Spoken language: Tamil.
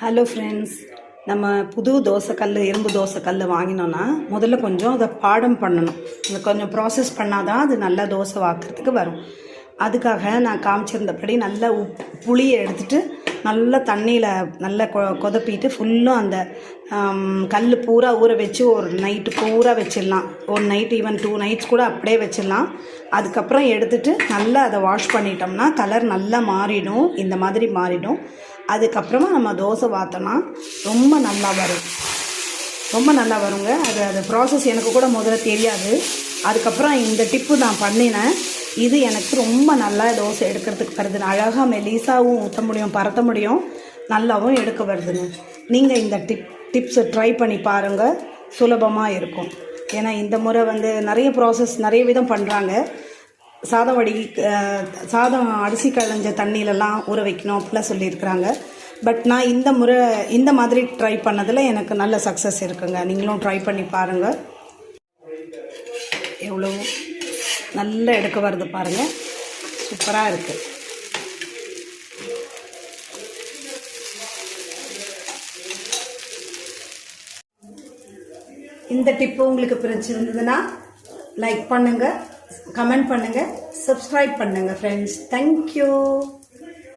ஹலோ ஃப்ரெண்ட்ஸ், நம்ம புது தோசைக்கல் இரும்பு தோசைக்கல் வாங்கினோன்னா முதல்ல கொஞ்சம் அதை பாடம் பண்ணணும். அதை கொஞ்சம் ப்ராசஸ் பண்ணால் தான் அது நல்லா தோசை வாக்குறதுக்கு வரும். அதுக்காக நான் காமிச்சிருந்தபடி நல்லா புளியை எடுத்துகிட்டு நல்லா தண்ணியில் நல்லா கொதப்பிட்டு ஃபுல்லும் அந்த கல் பூரா ஊற வச்சு ஒரு நைட்டு பூரா வச்சிடலாம். ஒரு நைட் ஈவன் 2 நைட்ஸ் கூட அப்படியே வச்சிடலாம். அதுக்கப்புறம் எடுத்துகிட்டு நல்லா அதை வாஷ் பண்ணிட்டோம்னா கலர் நல்லா மாறிடும், இந்த மாதிரி மாறிடும். அதுக்கப்புறமா நம்ம தோசை வாத்தோன்னா ரொம்ப நல்லா வருங்க. அது ப்ராசஸ் எனக்கு கூட முதல்ல தெரியாது. அதுக்கப்புறம் இந்த டிப்பு நான் பண்ணினேன். இது எனக்கு ரொம்ப நல்லா தோசை எடுக்கிறதுக்கு வருது. அழகாக மெலிசாவும் ஊற்ற முடியும், பரத்த முடியும், நல்லாவும் எடுக்க வருதுங்க. நீங்கள் இந்த டிப்ஸை ட்ரை பண்ணி பாருங்கள், சுலபமாக இருக்கும். ஏன்னா இந்த முறை நிறைய ப்ராசஸ் நிறைய விதம் பண்ணுறாங்க. சாதம் அரிசி களைஞ்ச தண்ணியிலலாம் ஊற வைக்கணும் அப்படிலாம் சொல்லியிருக்கிறாங்க. பட் நான் இந்த மாதிரி ட்ரை பண்ணதில் எனக்கு நல்ல சக்ஸஸ் இருக்குங்க. நீங்களும் ட்ரை பண்ணி பாருங்கள். எவ்வளோ நல்லா எடுக்க வருது பாருங்கள், சூப்பராக இருக்குது. இந்த டிப்பு உங்களுக்கு பிடிச்சிருந்ததுன்னா லைக் பண்ணுங்கள், கமெண்ட் பண்ணுங்கள், சப்ஸ்கிரைப் பண்ணுங்கள் ஃப்ரெண்ட்ஸ். தேங்க்யூ.